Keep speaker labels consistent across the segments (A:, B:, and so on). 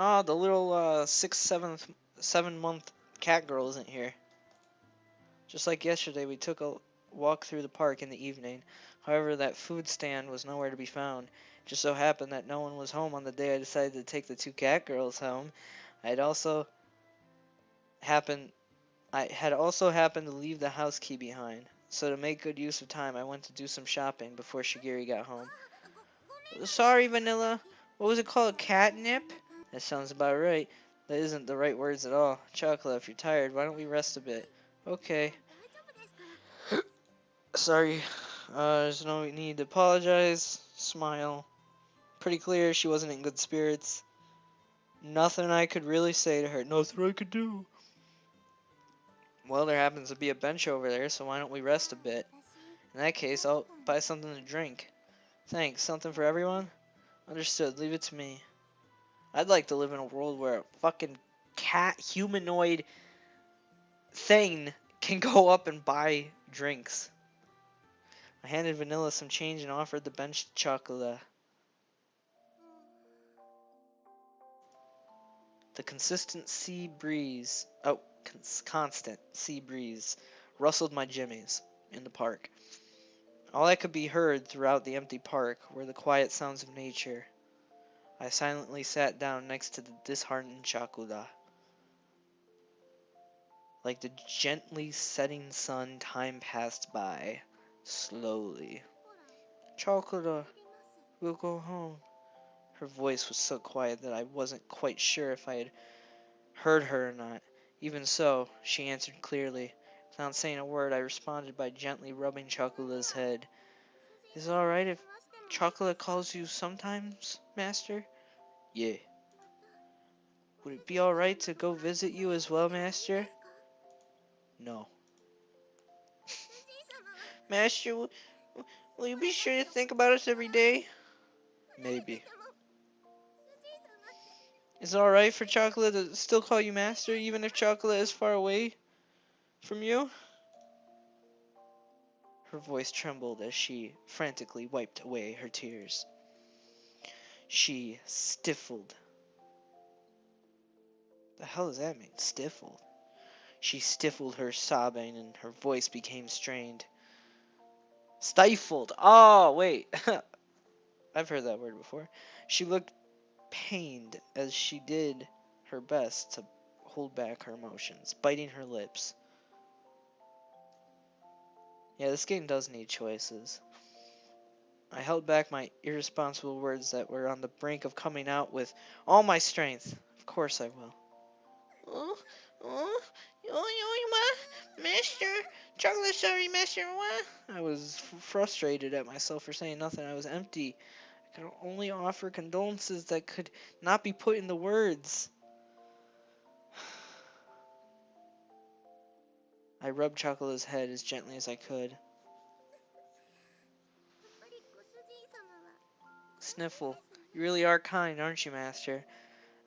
A: Oh, the little 7 month cat girl isn't here. Just like yesterday, we took a walk through the park in the evening. However, that food stand was nowhere to be found. It just so happened that no one was home on the day I decided to take the two cat girls home. I'd also happened I had also happened to leave the house key behind. So to make good use of time, I went to do some shopping before Shigiri got home. Sorry, Vanilla. What was it called? Catnip? That sounds about right. That isn't the right words at all. Chocolate, if you're tired, why don't we rest a bit? Okay. Sorry. There's no need to apologize. Smile. Pretty clear she wasn't in good spirits. Nothing I could really say to her. Nothing I could do. Well, there happens to be a bench over there, so why don't we rest a bit? In that case, I'll buy something to drink. Thanks. Something for everyone? Understood. Leave it to me. I'd like to live in a world where a fucking cat humanoid thing can go up and buy drinks. I handed Vanilla some change and offered the bench chocolate. The constant sea breeze, constant sea breeze, rustled my jimmies in the park. All that could be heard throughout the empty park were the quiet sounds of nature. I silently sat down next to the disheartened Chakula. Like the gently setting sun, time passed by, slowly. Chakula, we'll go home. Her voice was so quiet that I wasn't quite sure if I had heard her or not. Even so, she answered clearly. Without saying a word, I responded by gently rubbing Chocola's head. Is it alright if Chocolate calls you sometimes, Master? Yeah. Would it be alright to go visit you as well, Master? No. Master, will you be sure to think about us every day? Maybe. Is it alright for Chocolate to still call you Master, even if Chocolate is far away from you? Her voice trembled as she frantically wiped away her tears. She stifled. The hell does that mean, stifled? She stifled her sobbing and her voice became strained. Stifled. Oh, wait. I've heard that word before. She looked pained as she did her best to hold back her emotions, biting her lips. Yeah, this game does need choices. I held back my irresponsible words that were on the brink of coming out with all my strength. Of course I will. Master, Chocolate, sorry, Master, what? I was frustrated at myself for saying nothing. I was empty. I could only offer condolences that could not be put into words. I rubbed Chocolate's head as gently as I could. Sniffle. You really are kind, aren't you, Master?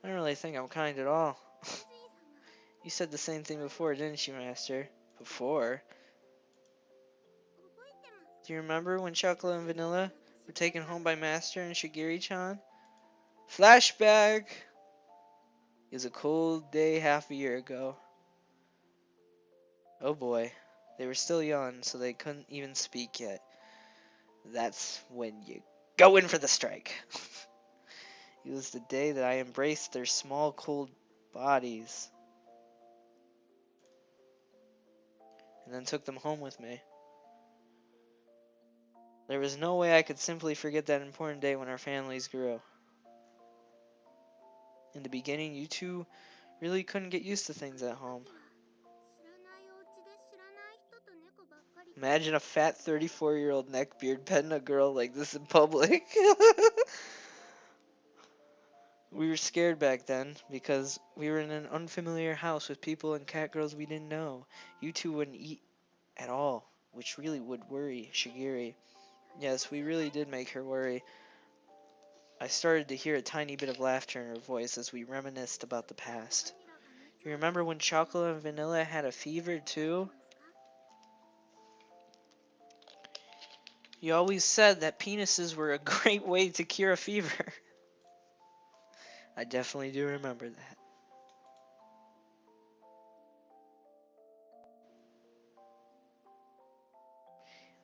A: I don't really think I'm kind at all. You said the same thing before, didn't you, Master? Before? Do you remember when Chocolate and Vanilla were taken home by Master and Shigiri-chan? Flashback! It was a cold day half a year ago. Oh boy. They were still young, so they couldn't even speak yet. That's when you go in for the strike. It was the day that I embraced their small, cold bodies and then took them home with me. There was no way I could simply forget that important day when our families grew. In the beginning, you two really couldn't get used to things at home. Imagine a fat 34-year-old neckbeard petting a girl like this in public. We were scared back then because we were in an unfamiliar house with people and cat girls we didn't know. You two wouldn't eat at all, which really would worry Shigiri. Yes, we really did make her worry. I started to hear a tiny bit of laughter in her voice as we reminisced about the past. You remember when Chocolate and Vanilla had a fever too? You always said that penises were a great way to cure a fever. I definitely do remember that.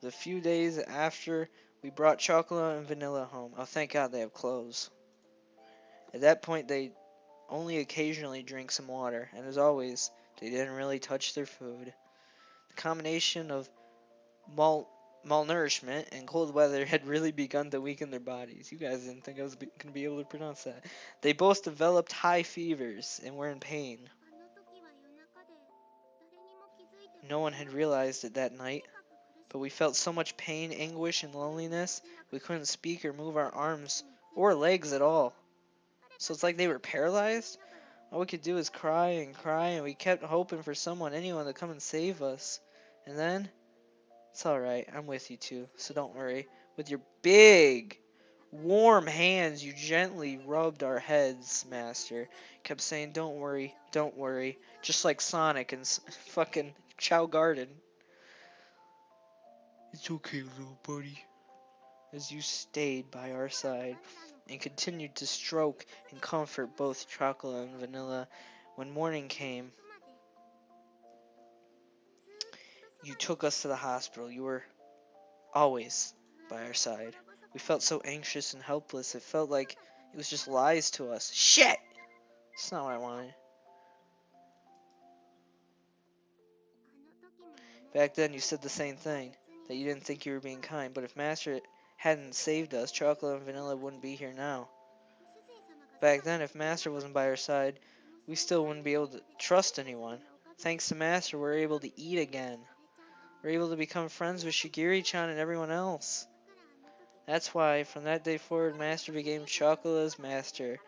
A: The few days after we brought chocolate and vanilla home. Oh, thank God they have clothes. At that point, they only occasionally drink some water, and as always, they didn't really touch their food. The combination of malnourishment and cold weather had really begun to weaken their bodies. You guys didn't think I was going to be able to pronounce that. They both developed high fevers and were in pain. No one had realized it that night, but we felt so much pain, anguish, and loneliness, we couldn't speak or move our arms or legs at all. So it's like they were paralyzed? All we could do was cry, and we kept hoping for someone, anyone, to come and save us. And then, it's alright, I'm with you too, so don't worry. With your big, warm hands, you gently rubbed our heads, Master. Kept saying, don't worry. Just like Sonic and fucking Chow Garden. It's okay, little buddy. As you stayed by our side and continued to stroke and comfort both chocolate and vanilla. When morning came, you took us to the hospital. You were always by our side. We felt so anxious and helpless. It felt like it was just lies to us. Shit! That's not what I wanted. Back then, you said the same thing, that you didn't think you were being kind, but if Master hadn't saved us, chocolate and vanilla wouldn't be here now. Back then, if Master wasn't by our side, we still wouldn't be able to trust anyone. Thanks to Master, we're able to eat again. We're able to become friends with Shigiri-chan and everyone else. That's why, from that day forward, Master became Chocola's master. It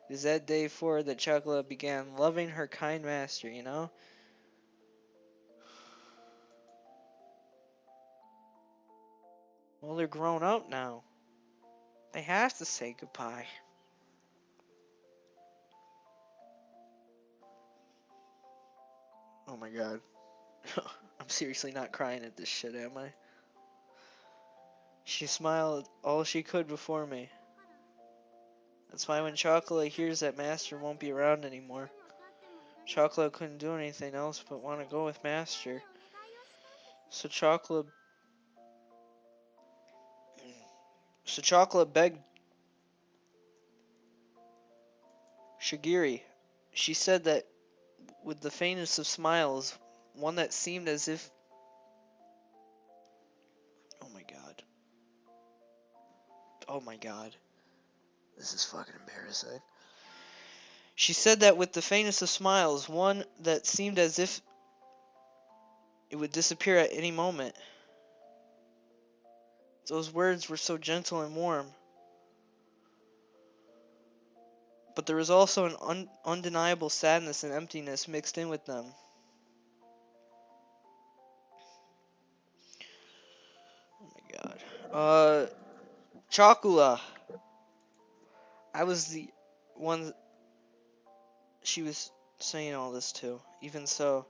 A: was that day forward that Chocola began loving her kind master, you know? Well, they're grown up now. They have to say goodbye. Oh my god. I'm seriously not crying at this shit, am I? She smiled all she could before me. That's why when Chocolate hears that Master won't be around anymore, Chocolate couldn't do anything else but want to go with Master. So Chocolate begged Shigiri. She said that with the faintest of smiles, one that seemed as if... Oh my god. Oh my god. This is fucking embarrassing. She said that with the faintest of smiles, one that seemed as if it would disappear at any moment. Those words were so gentle and warm. But there was also an undeniable sadness and emptiness mixed in with them. Oh my god. Chocula. I was the one she was saying all this to. Even so,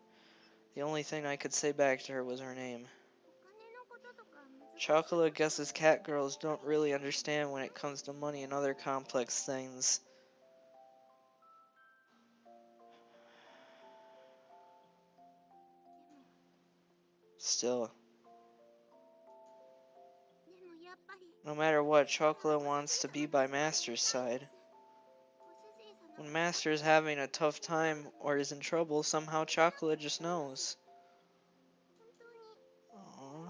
A: the only thing I could say back to her was her name. Chocolate guesses cat girls don't really understand when it comes to money and other complex things. Still, no matter what, Chocolate wants to be by Master's side. When Master is having a tough time or is in trouble, somehow Chocolate just knows. Aww.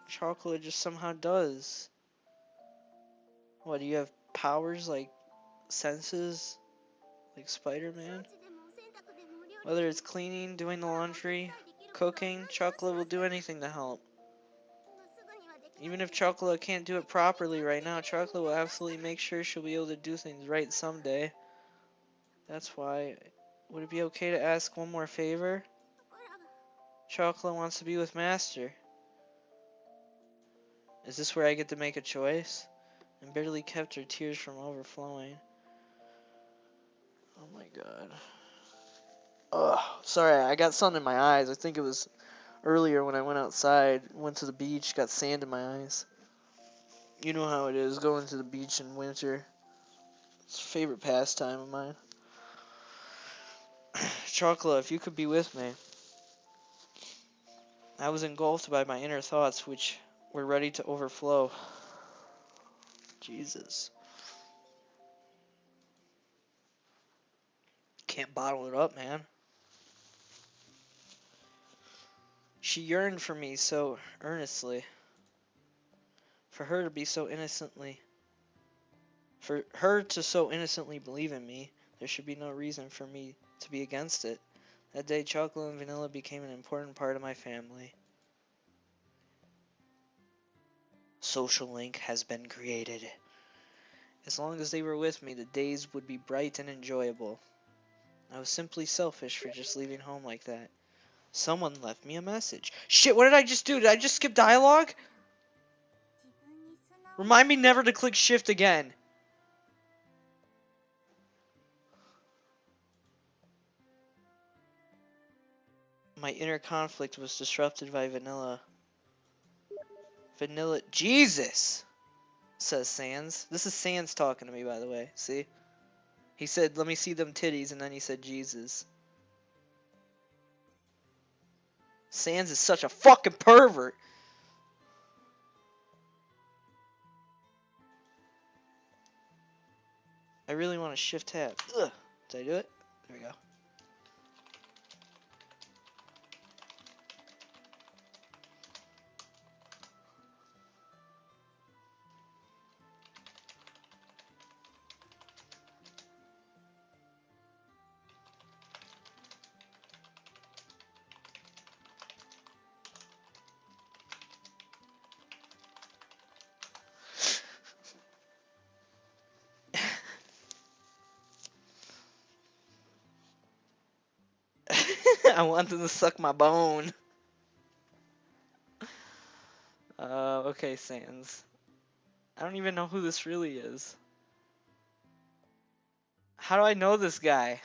A: Chocolate just somehow does. What, do you have powers like senses? Like Spider-Man? Whether it's cleaning, doing the laundry, cooking, Chocolate will do anything to help. Even if Chocolate can't do it properly right now, Chocolate will absolutely make sure she'll be able to do things right someday. That's why, would it be okay to ask one more favor? Chocolate wants to be with Master. Is this where I get to make a choice? And barely kept her tears from overflowing. Oh my god. Ugh, sorry, I got sun in my eyes. I think it was earlier when I went outside, went to the beach, got sand in my eyes. You know how it is, going to the beach in winter. It's a favorite pastime of mine. Chocolate, if you could be with me. I was engulfed by my inner thoughts, which were ready to overflow. Jesus. Can't bottle it up, man. She yearned for me so earnestly. For her to be so innocently. For her to so innocently believe in me, there should be no reason for me to be against it. That day, chocolate and vanilla became an important part of my family. Social link has been created. As long as they were with me, the days would be bright and enjoyable. I was simply selfish for just leaving home like that. Someone left me a message. Shit, what did I just do? Did I just skip dialogue? Remind me never to click shift again. My inner conflict was disrupted by vanilla. Vanilla. Jesus! Says Sans. This is Sans talking to me, by the way. See? He said, let me see them titties, and then he said, Jesus. Sans is such a fucking pervert. I really want to shift tab. Ugh. Did I do it? There we go. I want them to suck my bone. Okay, Sans. I don't even know who this really is. How do I know this guy?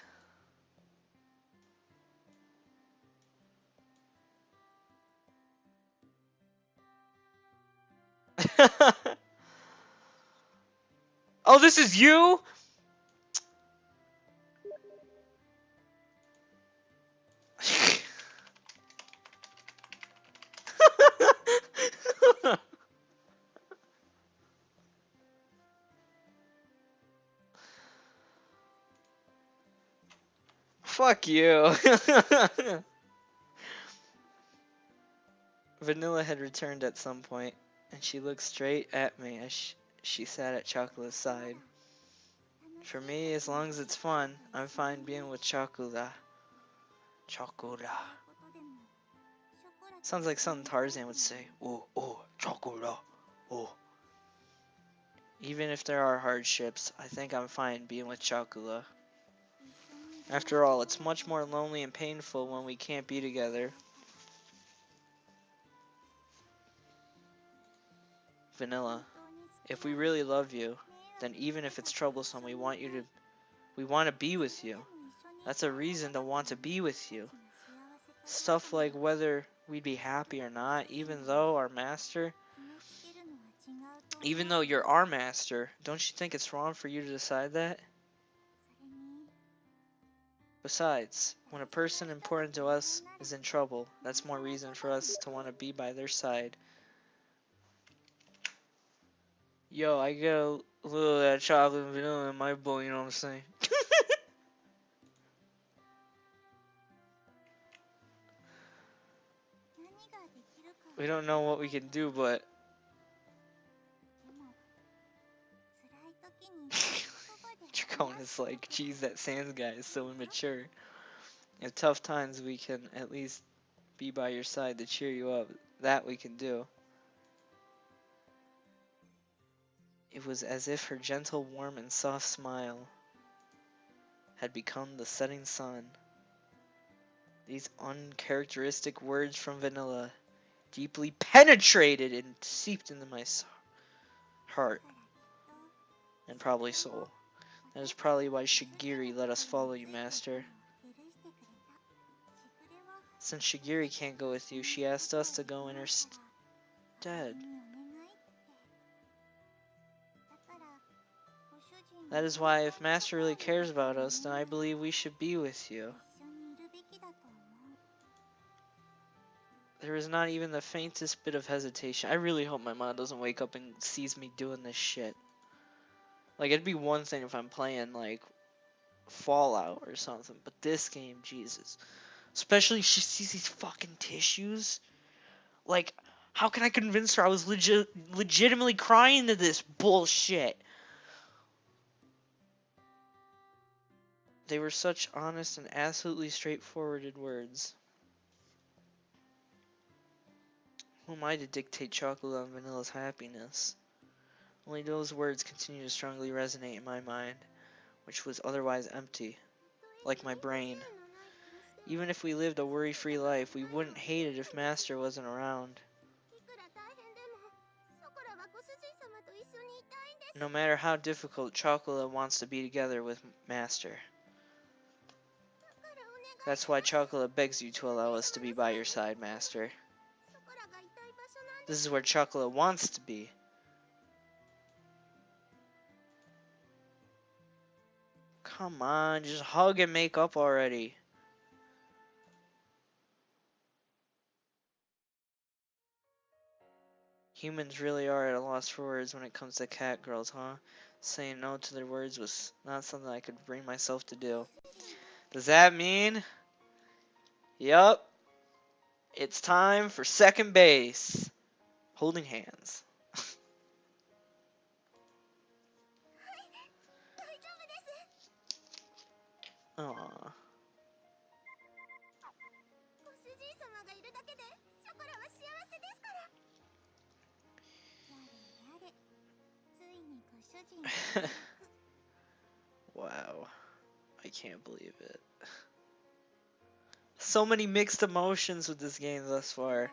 A: Oh, this is you? Fuck you. Vanilla had returned at some point, and she looked straight at me as she sat at Chocolate's side. For me, as long as it's fun, I'm fine being with Chocolate. Chocolate. Sounds like something Tarzan would say. Oh, oh, Chocolate. Oh. Even if there are hardships, I think I'm fine being with Chocolate. After all, it's much more lonely and painful when we can't be together. Vanilla, if we really love you, then even if it's troublesome, we want to be with you. That's a reason to want to be with you. Stuff like whether we'd be happy or not, even though you're our master, don't you think it's wrong for you to decide that? Besides, when a person important to us is in trouble, that's more reason for us to want to be by their side. Yo, I get a little of that chocolate and vanilla in my bowl, you know what I'm saying? We don't know what we can do, but... Chacon is like, geez, that Sans guy is so immature. In tough times, we can at least be by your side to cheer you up. That we can do. It was as if her gentle, warm, and soft smile had become the setting sun. These uncharacteristic words from Vanilla deeply penetrated and seeped into my heart and probably soul. That is probably why Shigiri let us follow you, Master. Since Shigiri can't go with you, she asked us to go in her stead. That is why if Master really cares about us, then I believe we should be with you. There is not even the faintest bit of hesitation. I really hope my mom doesn't wake up and sees me doing this shit. Like, it'd be one thing if I'm playing, like, Fallout or something, but this game, Jesus. Especially if she sees these fucking tissues. Like, how can I convince her I was legitimately crying to this bullshit? They were such honest and absolutely straightforward words. Who am I to dictate chocolate and vanilla's happiness? Only those words continue to strongly resonate in my mind, which was otherwise empty, like my brain. Even if we lived a worry-free life, we wouldn't hate it if Master wasn't around. No matter how difficult, Chocolate wants to be together with Master. That's why Chocolate begs you to allow us to be by your side, Master. This is where Chocolate wants to be. Come on, just hug and make up already. Humans really are at a loss for words when it comes to cat girls, huh? Saying no to their words was not something I could bring myself to do. Does that mean? Yup. It's time for second base. Holding hands. Aww. Wow. I can't believe it. So many mixed emotions with this game thus far.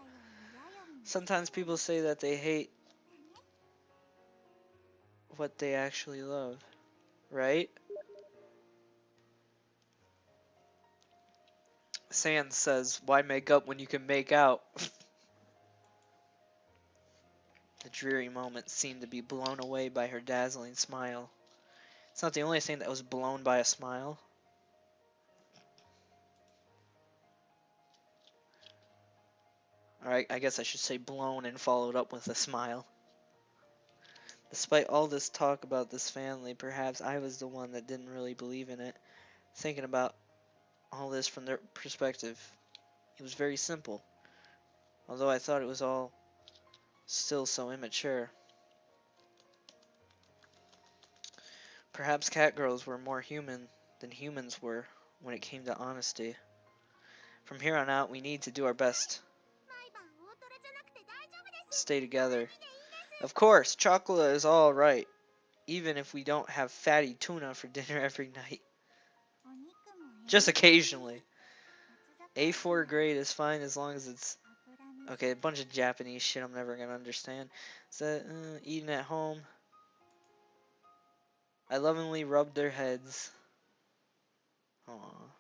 A: Sometimes people say that they hate what they actually love, right? Sans says, why make up when you can make out? The dreary moment seemed to be blown away by her dazzling smile. It's not the only thing that was blown by a smile. Alright, I guess I should say blown and followed up with a smile. Despite all this talk about this family, perhaps I was the one that didn't really believe in it. Thinking about all this from their perspective, it was very simple. Although I thought it was all still so immature. Perhaps cat girls were more human than humans were when it came to honesty. From here on out, we need to do our best. Stay together. Of course, chocolate is alright, even if we don't have fatty tuna for dinner every night. Just occasionally. A4 grade is fine as long as it's... Okay, a bunch of Japanese shit I'm never gonna understand. Is that eating at home? I lovingly rubbed their heads. Aww.